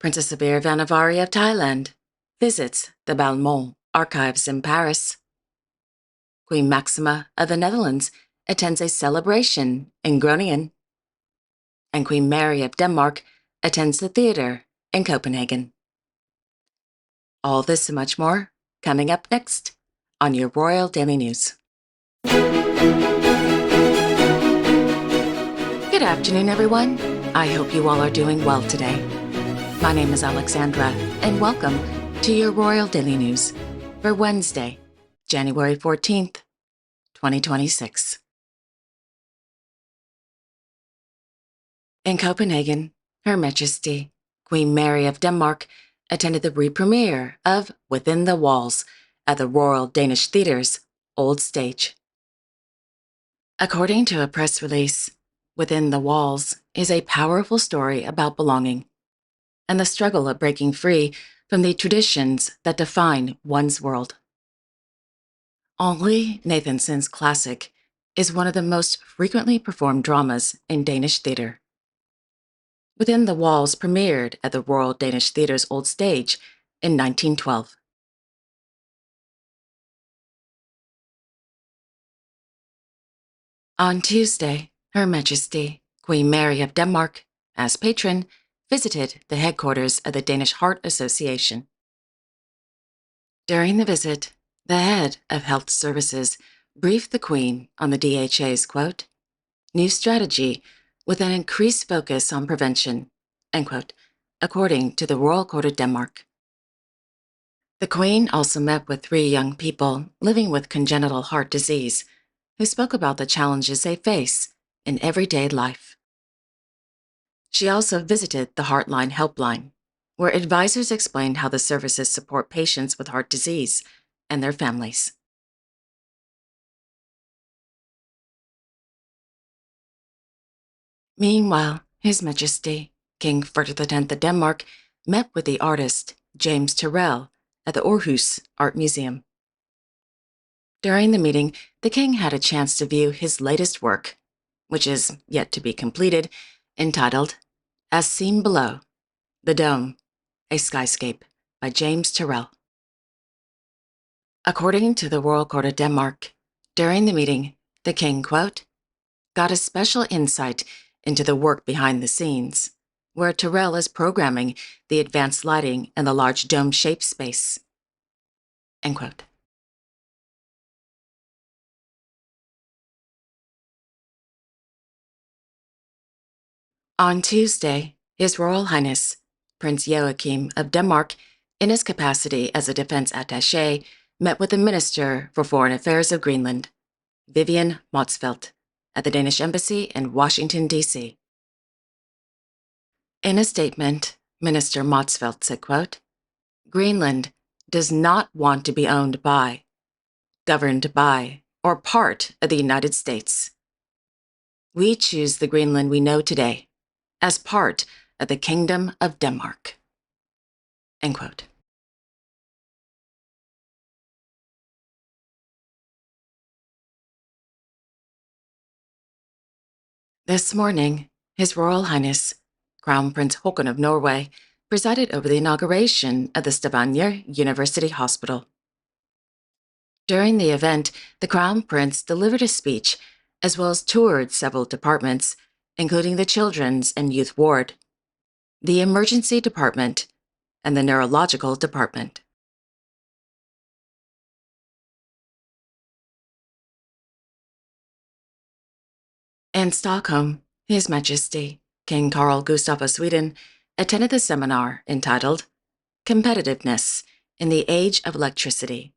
Princess Abir Vanavari of Thailand visits the Balmont Archives in Paris. Queen Maxima of the Netherlands attends a celebration in Groningen. And Queen Mary of Denmark attends the theater in Copenhagen. All this and much more coming up next on your Royal Daily News. Good afternoon, everyone. I hope you all are doing well today. My name is Alexandra, and welcome to your Royal Daily News for Wednesday, January 14th, 2026. In Copenhagen, Her Majesty, Queen Mary of Denmark, attended the re-premiere of Within the Walls at the Royal Danish Theatre's Old Stage. According to a press release, Within the Walls is a powerful story about belonging and the struggle of breaking free from the traditions that define one's world. Henri Nathanson's classic is one of the most frequently performed dramas in Danish theater. Within the Walls premiered at the Royal Danish Theatre's Old Stage in 1912. On Tuesday, Her Majesty, Queen Mary of Denmark, as patron, visited the headquarters of the Danish Heart Association. During the visit, the head of health services briefed the Queen on the DHA's, quote, new strategy with an increased focus on prevention, end quote, according to the Royal Court of Denmark. The Queen also met with 3 young people living with congenital heart disease who spoke about the challenges they face in everyday life. She also visited the Heartline Helpline, where advisors explained how the services support patients with heart disease and their families. Meanwhile, His Majesty, King Ferdinand X of Denmark, met with the artist James Turrell at the Aarhus Art Museum. During the meeting, the king had a chance to view his latest work, which is yet to be completed, entitled As Seen Below, The Dome, a Skyscape by James Turrell. According to the Royal Court of Denmark, during the meeting, the king, quote, got a special insight into the work behind the scenes, where Turrell is programming the advanced lighting in the large dome-shaped space, end quote. On Tuesday, His Royal Highness, Prince Joachim of Denmark, in his capacity as a defense attaché, met with the Minister for Foreign Affairs of Greenland, Vivian Motzfeldt, at the Danish Embassy in Washington, D.C. In a statement, Minister Motzfeldt said, quote, Greenland does not want to be owned by, governed by, or part of the United States. We choose the Greenland we know today as part of the Kingdom of Denmark, end quote. This morning, His Royal Highness, Crown Prince Haakon of Norway, presided over the inauguration of the Stavanger University Hospital. During the event, the Crown Prince delivered a speech as well as toured several departments, including the Children's and Youth Ward, the Emergency Department, and the Neurological Department. In Stockholm, His Majesty, King Carl Gustaf of Sweden, attended the seminar entitled Competitiveness in the Age of Electricity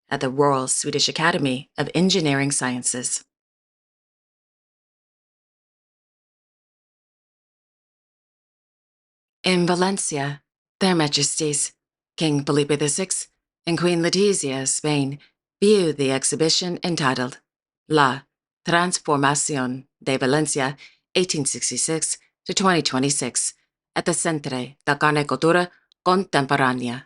at the Royal Swedish Academy of Engineering Sciences. In Valencia, Their Majesties, King Felipe VI and Queen Letizia of Spain, viewed the exhibition entitled La Transformación de Valencia, 1866 to 2026, at the Centre de Cultura Contemporánea.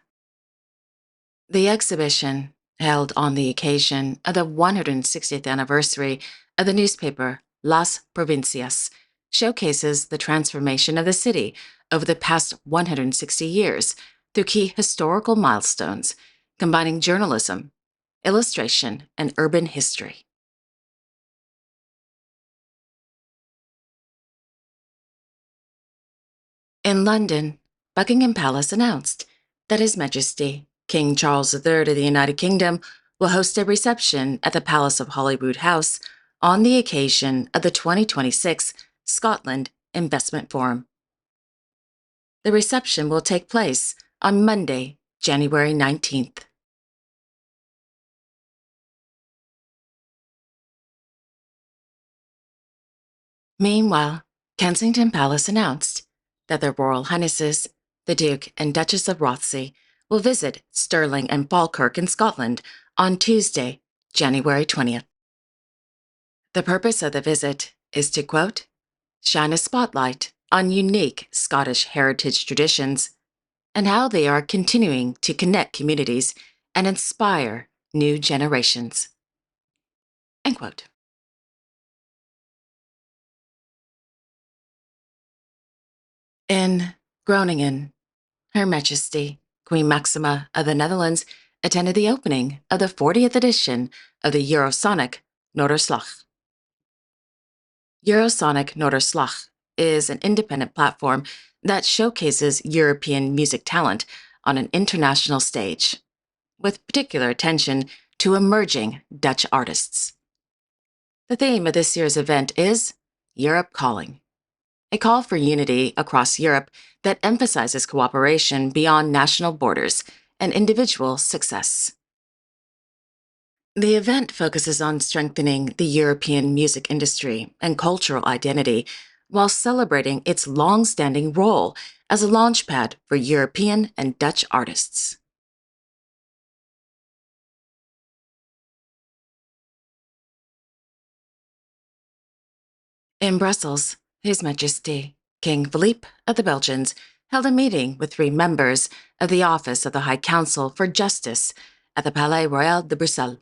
The exhibition, held on the occasion of the 160th anniversary of the newspaper Las Provincias, showcases the transformation of the city over the past 160 years through key historical milestones, combining journalism, illustration, and urban history. In London, Buckingham Palace announced that His Majesty, King Charles III of the United Kingdom, will host a reception at the Palace of Holyrood House on the occasion of the 2026 Scotland Investment Forum. The reception will take place on Monday, January 19th. Meanwhile, Kensington Palace announced that their Royal Highnesses, the Duke and Duchess of Rothesay, will visit Stirling and Falkirk in Scotland on Tuesday, January 20th. The purpose of the visit is to, quote, shine a spotlight on unique Scottish heritage traditions and how they are continuing to connect communities and inspire new generations, end quote. In Groningen, Her Majesty, Queen Maxima of the Netherlands, attended the opening of the 40th edition of the Eurosonic Noorderslag. Eurosonic Noorderslag is an independent platform that showcases European music talent on an international stage, with particular attention to emerging Dutch artists. The theme of this year's event is Europe Calling, a call for unity across Europe that emphasizes cooperation beyond national borders and individual success. The event focuses on strengthening the European music industry and cultural identity while celebrating its long-standing role as a launchpad for European and Dutch artists. In Brussels, His Majesty, King Philippe of the Belgians, held a meeting with 3 members of the Office of the High Council for Justice at the Palais Royal de Bruxelles.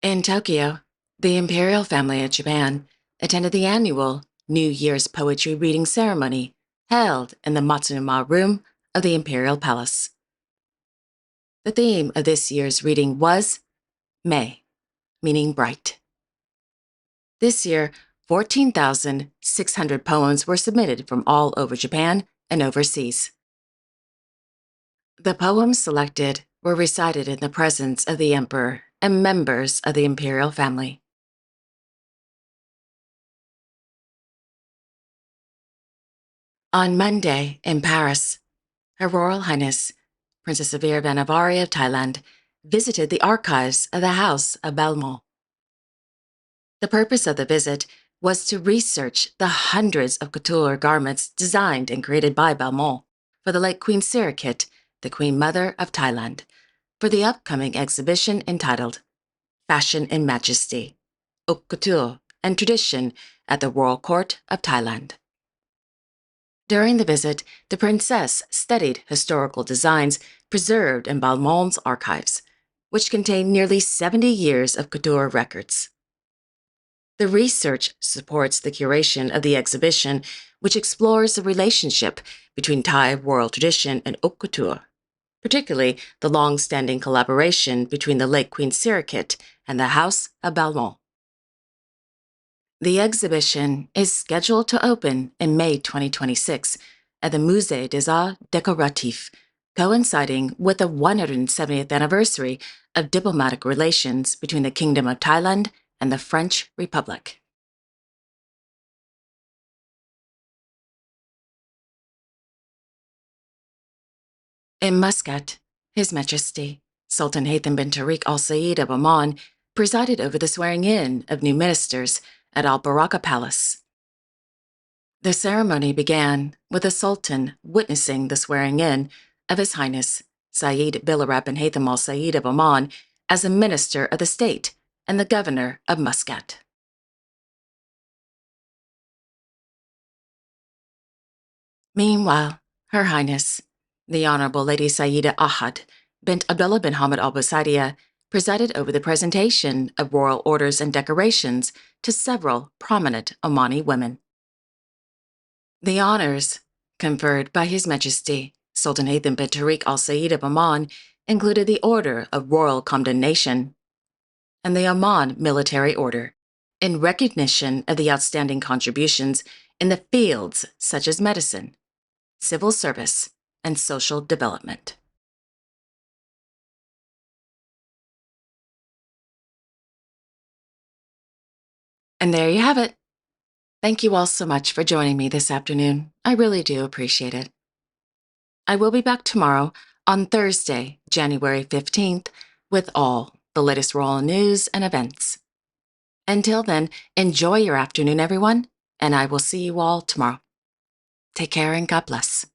In Tokyo, the Imperial family of Japan attended the annual New Year's poetry reading ceremony held in the Matsunuma Room of the Imperial Palace. The theme of this year's reading was May, meaning bright. This year, 14,600 poems were submitted from all over Japan and overseas. The poems selected were recited in the presence of the emperor and members of the imperial family. On Monday, in Paris, Her Royal Highness, Princess Savir Vanavari of Thailand, visited the archives of the House of Balmoral. The purpose of the visit was to research the hundreds of couture garments designed and created by Balmoral for the late Queen Sirikit, the Queen Mother of Thailand, for the upcoming exhibition entitled Fashion and Majesty, Haute Couture and Tradition at the Royal Court of Thailand. During the visit, the princess studied historical designs preserved in Balmoral's archives, which contain nearly 70 years of couture records. The research supports the curation of the exhibition, which explores the relationship between Thai royal tradition and haute couture, particularly the long-standing collaboration between the late Queen Sirikit and the House of Balmoral. The exhibition is scheduled to open in May 2026 at the Musée des Arts Décoratifs, coinciding with the 170th anniversary of diplomatic relations between the Kingdom of Thailand and the French Republic. In Muscat, His Majesty, Sultan Haytham bin Tariq Al Said of Oman, presided over the swearing-in of new ministers at Al Baraka Palace. The ceremony began with the Sultan witnessing the swearing-in of His Highness Saeed Bilarab bin Haytham Al Said of Oman as a minister of the state and the governor of Muscat. Meanwhile, Her Highness, the Honorable Lady Sayyida Ahad bint Abdullah bin Hamad al Busaidia, presided over the presentation of royal orders and decorations to several prominent Omani women. The honors conferred by His Majesty Sultan Haytham bin Tariq Al Said of Oman included the Order of Royal Condemnation and the Oman Military Order, in recognition of the outstanding contributions in the fields such as medicine, civil service, and social development. And there you have it. Thank you all so much for joining me this afternoon. I really do appreciate it. I will be back tomorrow on Thursday, January 15th, with all the latest royal news and events. Until then, enjoy your afternoon, everyone, and I will see you all tomorrow. Take care and God bless.